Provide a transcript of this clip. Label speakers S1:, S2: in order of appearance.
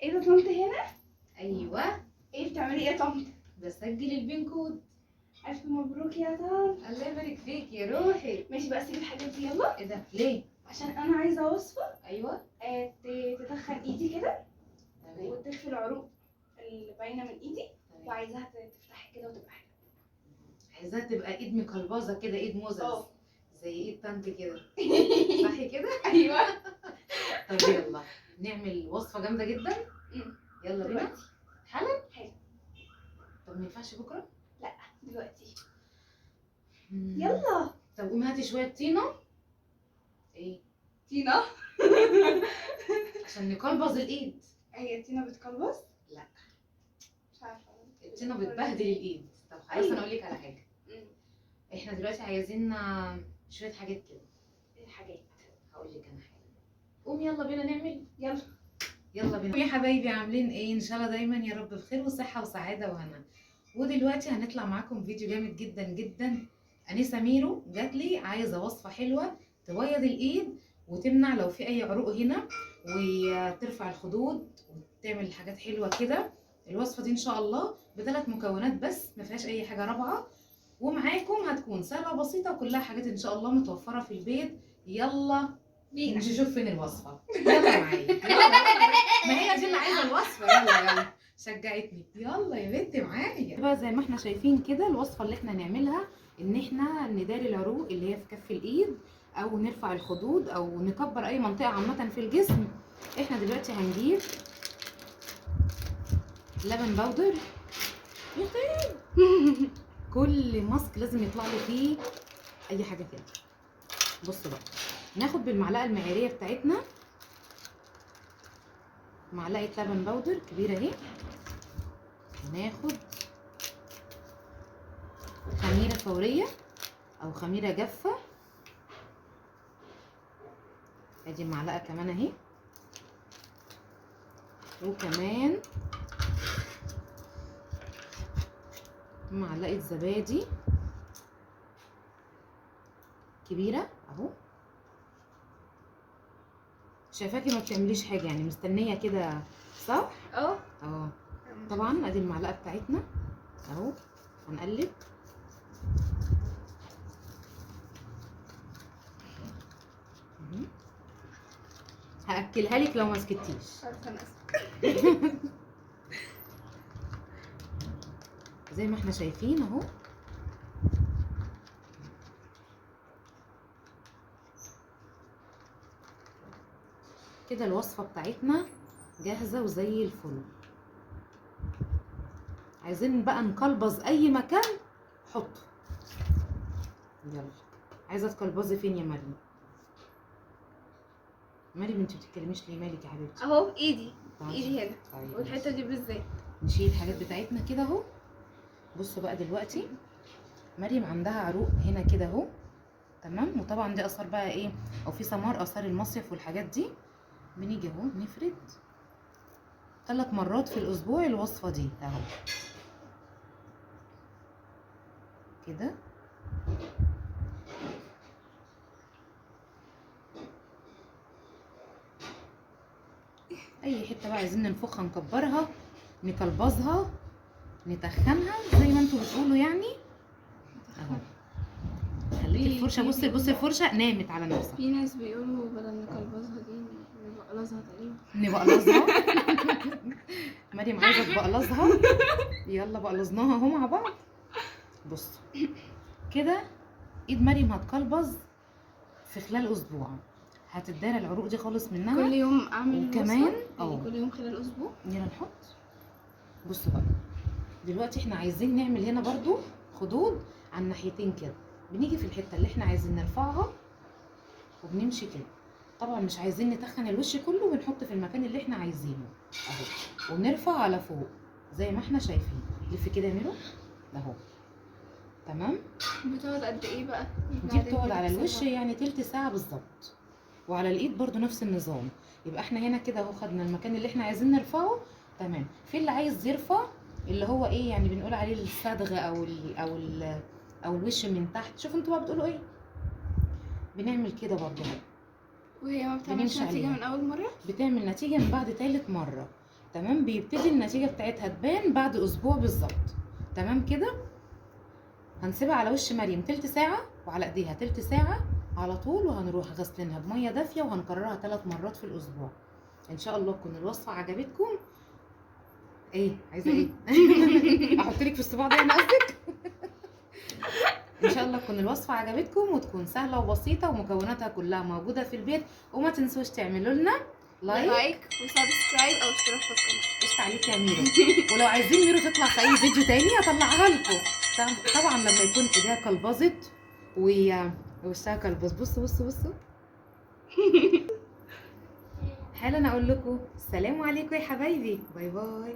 S1: ايه ده طنط هنا؟
S2: ايوه.
S1: ايه بتعملي ايه يا طنط؟
S2: بسجل البين كود.
S1: الف مبروك يا طنط.
S2: الله يبارك فيك يا روحي.
S1: ماشي بقى، سيب الحاجات دي يلا،
S2: ايه ده ليه؟
S1: عشان انا عايزه وصفه
S2: ايوه
S1: تدخل ايدي كده
S2: تمام.
S1: وتخفي العروق اللي باينه من ايدي،
S2: تمام.
S1: وعايزاها تفتحي كده وتبقى حلوه.
S2: عايزاها تبقى ايد مقلبظه كده، ايد موزز.
S1: اه.
S2: زي ايد طنط كده. صح كده؟
S1: ايوه.
S2: طب يلا نعمل وصفه جامده جدا. يلا بينا.
S1: دلوقتي
S2: حالا.
S1: حلو.
S2: طب ما ينفعش بكره؟
S1: لا دلوقتي.
S2: مم.
S1: يلا.
S2: طب قومي هاتي شويه طينه. ايه؟
S1: تينا.
S2: عشان نقلبظ الايد.
S1: هي تينا بتكلبس؟
S2: لا.
S1: مش عارفه.
S2: الطينه بتبهدل الايد. طب خلاص
S1: أيوة.
S2: انا اقول لك على حاجه. احنا دلوقتي عايزين شويه حاجات كده.
S1: الحاجات.
S2: هقول لك انا حاجه. قومي يلا بينا نعمل.
S1: يلا.
S2: يلا بينا يا حبايبي، عاملين ايه؟ ان شاء الله دايما يا رب بخير وصحه وسعاده وهنا. ودلوقتي هنطلع معاكم فيديو جامد جدا جدا. انسه ميرو جات لي عايزه وصفه حلوه تبيض الايد وتمنع لو في اي عروق هنا وترفع الخدود وتعمل حاجات حلوه كده. الوصفه دي ان شاء الله ب3 مكونات بس، ما فيهاش اي حاجه رابعه، ومعاكم هتكون سهله وبسيطه وكلها حاجات ان شاء الله متوفره في البيت. يلا
S1: بينا.
S2: نشوف فين الوصفه. يلا معايا يلا. ما هي دي اللي عايزه الوصفه. يلا يلا شجعتني. يلا يا بنتي معايا بقى. زي ما احنا شايفين كده الوصفه اللي احنا نعملها ان احنا نداري العروق اللي هي في كف الايد، او نرفع الخدود، او نكبر اي منطقه عامه في الجسم. احنا دلوقتي هنجيب لبن باودر. كل ماسك لازم يطلع له فيه اي حاجه كده. بصوا بقى، ناخد بالمعلقه المعياريه بتاعتنا معلقه لبن باودر كبيره اهي. ناخد خميره فوريه او خميره جافه، ادي معلقه كمان اهي. وكمان معلقه زبادي كبيره اهو. شايفاكي ما بتعمليش حاجه، يعني مستنيه كده صح؟
S1: اه.
S2: طبعا ادي المعلقه بتاعتنا اهو. هنقلب. هاكلها لك لو ما سكتيش. زي ما احنا شايفين اهو. كده الوصفه بتاعتنا جاهزه وزي الفل. عايزين بقى نقلبظ اي مكان حطه. يلا. عايزه تقلبظي فين يا مريم؟ مريم انت بتتكلميش ليه؟ مالك يا حبيبتي؟
S1: اهو ايدي.
S2: طيب.
S1: ايدي هنا.
S2: طيب
S1: والحته دي بالذات.
S2: نشيل الحاجات بتاعتنا كده اهو. بصوا بقى دلوقتي مريم عندها عروق هنا كده اهو، تمام. وطبعا دي اثار بقى ايه، او في سمار اثار المصيف والحاجات دي. بنيجي اهو نفرد 3 مرات في الاسبوع الوصفه دي اهو كده. اي حته بقى عايزين ننفخها نكبرها نكلبظها نتخنها زي ما انتوا بتقولوا يعني اهو. خليكي الفرشه. بصي بصي الفرشه نامت على نفسها.
S1: في ناس بيقولوا بدل نكلبظها دي نبقلظها تقريبا.
S2: نبقلظها. مريم عايزه تبقلظها. يلا بقلظناها اهو مع بعض. بصوا كده ايد مريم هتقلبظ في خلال اسبوع. هتداري العروق دي خالص منها.
S1: كل يوم اعمل
S2: وكمان
S1: يعني كل يوم خلال اسبوع.
S2: يلا نحط. بصوا بقى دلوقتي احنا عايزين نعمل هنا برضو خدود على الناحيتين كده. بنيجي في الحته اللي احنا عايزين نرفعها وبنمشي كده. طبعا مش عايزين نتخن الوش كله، ونحط في المكان اللي احنا عايزينه اهو، ونرفع على فوق زي ما احنا شايفين. لف كده اعمله اهو. تمام.
S1: بتقعد قد ايه بقى؟
S2: دي بتقعد على الوش يعني تلت ساعه بالظبط، وعلى الايد برضو نفس النظام. يبقى احنا هنا كده اهو خدنا المكان اللي احنا عايزين نرفعه. تمام. في اللي عايز يرفع اللي هو ايه يعني بنقول عليه الصدغ او الوش من تحت. شوفوا انتوا بقى بتقولوا ايه. بنعمل كده برضو.
S1: وهي ما بتعملش نتيجه من اول مره؟
S2: بتعمل نتيجه من بعد 3 مره. تمام. بيبتدي النتيجه بتاعتها تبان بعد اسبوع بالظبط. تمام كده. هنسيبها على وش مريم تلت ساعه وعلى ايديها تلت ساعه على طول، وهنروح غسلينها بميه دافيه، وهنكررها 3 مرات في الاسبوع. ان شاء الله تكون الوصفه عجبتكم. ايه عايزه ايه؟ احط لك في الصباع ده انا قصدك؟ ان شاء الله تكون الوصفه عجبتكم وتكون سهله وبسيطه ومكوناتها كلها موجوده في البيت. وما تنسوش تعملوا لنا
S1: لايك وسبسكرايب او اشتراك في القناه.
S2: قشطة عليك يا ميرو. ولو عايزين ميرو تطلع في اي فيديو تاني هطلعها لكم. طبعا لما يكون ايديها كلبظت ووشها كلبظ. بصوا حالا اقول لكم السلام عليكم يا حبايبي. باي باي.